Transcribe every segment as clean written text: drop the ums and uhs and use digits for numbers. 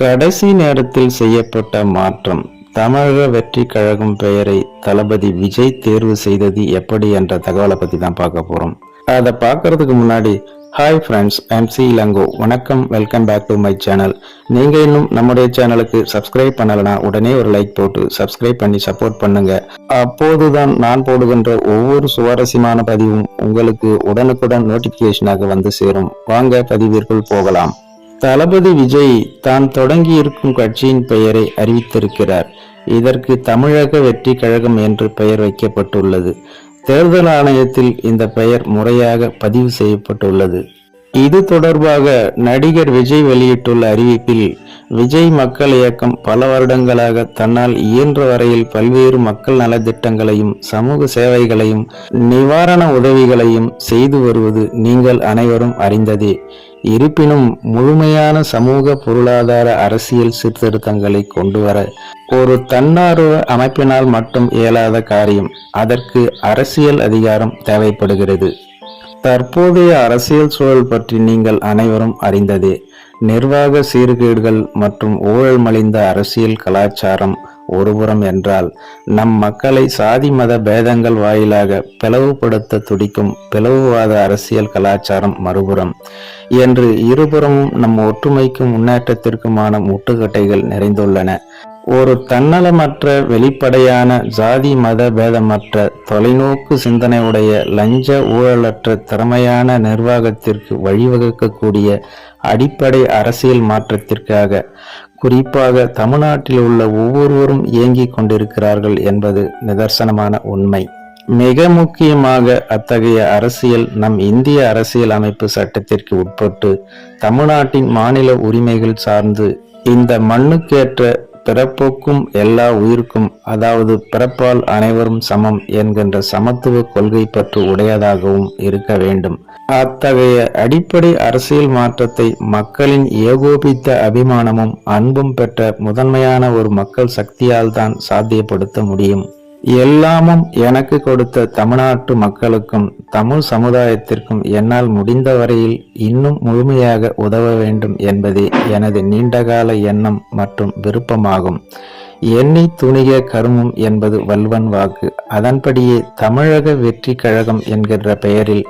கடைசி நேரத்தில் செய்யப்பட்ட மாற்றம். தமிழக வெற்றி கழகம் பெயரை தளபதி விஜய் தேர்வு செய்தது எப்படி என்ற தகவலை பத்தி தான் பார்க்க போறோம். அதை பார்க்கறதுக்கு முன்னாடி ஹாய் ஃப்ரெண்ட்ஸ், MC இளங்கோ. வணக்கம், welcome back to my channel. நீங்க இன்னும் நம்முடைய சேனலுக்கு சப்ஸ்கிரைப் பண்ணலனா உடனே ஒரு லைக் போட்டு சப்ஸ்கிரைப் பண்ணி சப்போர்ட் பண்ணுங்க. அப்போதுதான் நான் போடுகின்ற ஒவ்வொரு சுவாரஸ்யமான பதிவும் உங்களுக்கு உடனுக்குடன் நோட்டிபிகேஷனாக வந்து சேரும். வாங்க பதிவிற்குள் போகலாம். தளபதி விஜய் தான் தொடங்கி இருக்கும் கட்சியின் பெயரை அறிவித்திருக்கிறார். இதற்கு தமிழக வெற்றி கழகம் என்று பெயர் வைக்கப்பட்டுள்ளது. தேர்தல் ஆணையத்தில் இந்த பெயர் முறையாக பதிவு செய்யப்பட்டுள்ளது. இது தொடர்பாக நடிகர் விஜய் வெளியிட்டுள்ள அறிவிப்பில், விஜய் மக்கள் இயக்கம் பல வருடங்களாக தன்னால் இயன்ற வரையில் பல்வேறு மக்கள் நலத்திட்டங்களையும் சமூக சேவைகளையும் நிவாரண உதவிகளையும் செய்து வருவது நீங்கள் அனைவரும் அறிந்ததே. இருப்பினும் முழுமையான சமூக பொருளாதார அரசியல் சீர்திருத்தங்களை கொண்டுவர ஒரு தன்னார்வ அமைப்பினால் மட்டும் இயலாத காரியம். அதற்கு அரசியல் அதிகாரம் தேவைப்படுகிறது. தற்போதைய அரசியல் சூழல் பற்றி நீங்கள் அனைவரும் அறிந்ததே. நிர்வாக சீர்கேடுகள் மற்றும் ஊழல் மலிந்த அரசியல் கலாச்சாரம் ஒருபுறம் என்றால், நம் மக்களை சாதி மத பேதங்கள் வாயிலாக பிளவுபடுத்த துடிக்கும் பிளவுவாத அரசியல் கலாச்சாரம் மறுபுறம் என்று இருபுறமும் நம் ஒற்றுமைக்கும் முன்னேற்றத்திற்குமான முட்டுக்கட்டைகள் நிறைந்துள்ளன. ஒரு தன்னலமற்ற வெளிப்படையான ஜாதி மத பேதமற்ற தொலைநோக்கு சிந்தனையுடைய லஞ்ச ஊழலற்ற திறமையான நிர்வாகத்திற்கு வழிவகுக்கக்கூடிய அடிப்படை அரசியல் மாற்றத்திற்காக குறிப்பாக தமிழ்நாட்டில் உள்ள ஒவ்வொருவரும் இயங்கிக் கொண்டிருக்கிறார்கள் என்பது நிதர்சனமான உண்மை. மிக முக்கியமாக அத்தகைய அரசியல் நம் இந்திய அரசியல் அமைப்பு சட்டத்திற்கு உட்பட்டு தமிழ்நாட்டின் மாநில உரிமைகள் சார்ந்து இந்த மண்ணுக்கேற்ற பிறப்புக்கும் எல்லா உயிருக்கும், அதாவது பிறப்பால் அனைவரும் சமம் என்கின்ற சமத்துவ கொள்கை பற்று உடையதாகவும் இருக்க வேண்டும். அத்தகைய அடிப்படை அரசியல் மாற்றத்தை மக்களின் ஏகோபித்த அபிமானமும் அன்பும் பெற்ற முதன்மையான ஒரு மக்கள் சக்தியால் தான் சாத்தியப்படுத்த முடியும். எல்லாமும் எனக்கு கொடுத்த தமிழ்நாட்டு மக்களுக்கும் தமிழ் சமுதாயத்திற்கும் என்னால் முடிந்த வரையில் இன்னும் முழுமையாக உதவ வேண்டும் என்பதே எனது நீண்டகால எண்ணம் மற்றும் விருப்பமாகும். எண்ணி துணிக கருமம் என்பது வள்ளுவன் வாக்கு. அதன்படியே தமிழக வெற்றி கழகம் என்கின்ற பெயரில்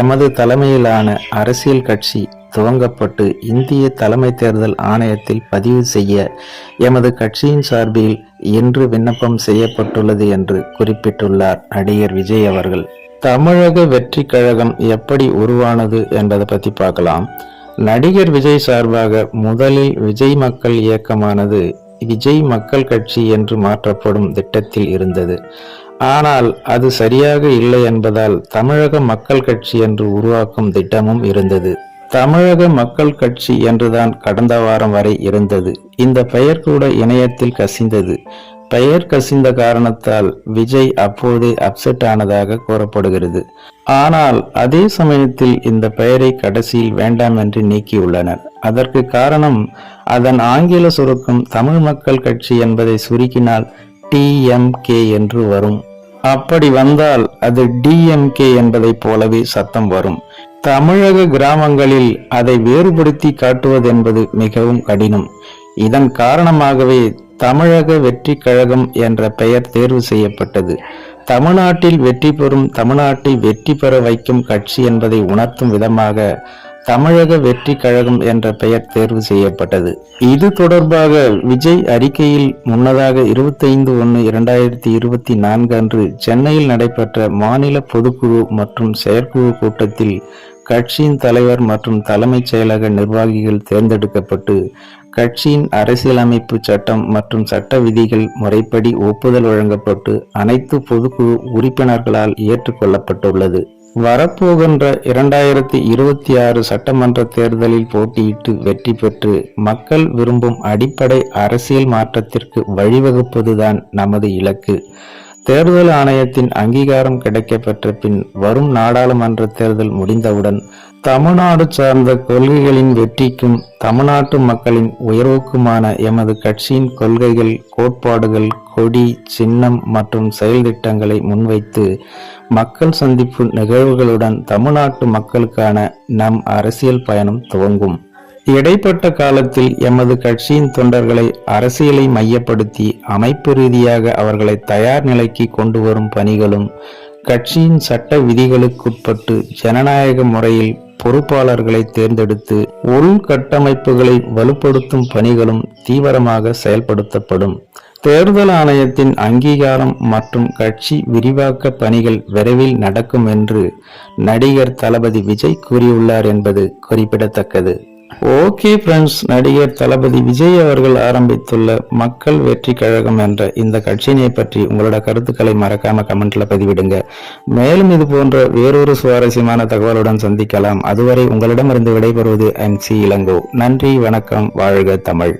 எமது தலைமையிலான அரசியல் கட்சி துவங்கப்பட்டு இந்திய தலைமை தேர்தல் ஆணையத்தில் பதிவு செய்ய எமது கட்சியின் சார்பில் இன்று விண்ணப்பம் செய்யப்பட்டுள்ளது என்று குறிப்பிட்டுள்ளார் நடிகர் விஜய் அவர்கள். தமிழக வெற்றி கழகம் எப்படி உருவானது என்பதை பற்றி பார்க்கலாம். நடிகர் விஜய் சார்பாக முதலில் விஜய் மக்கள் இயக்கமானது விஜய் மக்கள் கட்சி என்று மாற்றப்படும் திட்டத்தில் இருந்தது. ஆனால் அது சரியாக இல்லை என்பதால் தமிழக மக்கள் கட்சி என்று உருவாக்கும் திட்டமும் இருந்தது. தமிழக மக்கள் கட்சி என்றுதான் கடந்த வாரம் வரை இருந்தது. இந்த பெயர் கூட இணையத்தில் கசிந்தது. பெயர் கசிந்த காரணத்தால் விஜய் அப்போதே அப்செட் ஆனதாக கூறப்படுகிறது. ஆனால் அதே சமயத்தில் இந்த பெயரை கடைசியில் வேண்டாம் என்று நீக்கியுள்ளனர். அதற்கு காரணம், அதன் ஆங்கில சுருக்கம் தமிழ் மக்கள் கட்சி என்பதை சுருக்கினால் TMK என்று வரும். அப்படி வந்தால் அது DMK என்பதை போலவே சத்தம் வரும். தமிழக கிராமங்களில் அதை வேறுபடுத்தி காட்டுவதென்பது மிகவும் கடினம். இதன் காரணமாகவே தமிழக வெற்றி கழகம் என்ற பெயர் தேர்வு செய்யப்பட்டது. தமிழ்நாட்டில் வெற்றி பெறும், தமிழ்நாட்டை வெற்றி பெற வைக்கும் கட்சி என்பதை உணர்த்தும் விதமாக தமிழக வெற்றி கழகம் என்ற பெயர் தேர்வு செய்யப்பட்டது. இது தொடர்பாக விஜய் அறிக்கையில் முன்னதாக 25/1/2024 அன்று சென்னையில் நடைபெற்ற மாநில பொதுக்குழு மற்றும் செயற்குழு கூட்டத்தில் கட்சியின் தலைவர் மற்றும் தலைமைச் செயலக நிர்வாகிகள் தேர்ந்தெடுக்கப்பட்டு கட்சியின் அரசியலமைப்பு சட்டம் மற்றும் சட்ட விதிகள் முறைப்படி ஒப்புதல் வழங்கப்பட்டு அனைத்து பொதுக்குழு உறுப்பினர்களால் ஏற்றுக்கொள்ளப்பட்டுள்ளது. வரப்போகின்ற 2026 சட்டமன்ற தேர்தலில் போட்டியிட்டு வெற்றி பெற்று மக்கள் விரும்பும் அடிப்படை அரசியல் மாற்றத்திற்கு வழிவகுப்பதுதான் நமது இலக்கு. தேர்தல் ஆணையத்தின் அங்கீகாரம் கிடைக்கப்பெற்ற பின் வரும் நாடாளுமன்ற தேர்தல் முடிந்தவுடன் தமிழ்நாடு சார்ந்த கொள்கைகளின் வெற்றிக்கும் தமிழ்நாட்டு மக்களின் உயர்வுக்குமான எமது கட்சியின் கொள்கைகள், கோட்பாடுகள், கொடி, சின்னம் மற்றும் செயல் திட்டங்களை முன்வைத்து மக்கள் சந்திப்பு நிகழ்வுகளுடன் தமிழ்நாட்டு மக்களுக்கான நம் அரசியல் பயணம் துவங்கும். இடைப்பட்ட காலத்தில் எமது கட்சியின் தொண்டர்களை அரசியலை மையப்படுத்தி அமைப்பு ரீதியாக அவர்களை தயார் நிலைக்கு கொண்டு வரும் பணிகளும், கட்சியின் சட்ட விதிகளுக்குட்பட்டு ஜனநாயக முறையில் பொறுப்பாளர்களை தேர்ந்தெடுத்து உள்கட்டமைப்புகளை வலுப்படுத்தும் பணிகளும் தீவிரமாக செயல்படுத்தப்படும். தேர்தல் ஆணையத்தின் அங்கீகாரம் மற்றும் கட்சி விரிவாக்க பணிகள் விரைவில் நடக்கும் என்று நடிகர் தளபதி விஜய் கூறியுள்ளார் என்பது குறிப்பிடத்தக்கது. ஓகே ஃப்ரெண்ட்ஸ், நடிகர் தளபதி விஜய் அவர்கள் ஆரம்பித்துள்ள மக்கள் வெற்றி கழகம் என்ற இந்த கட்சியினை பற்றி உங்களோட கருத்துக்களை மறக்காம கமெண்ட்ல பதிவிடுங்க. மேலும் இது போன்ற வேறொரு சுவாரஸ்யமான தகவலுடன் சந்திக்கலாம். அதுவரை உங்களிடமிருந்து விடைபெறுவது MC இளங்கோ. நன்றி, வணக்கம், வாழ்க தமிழ்.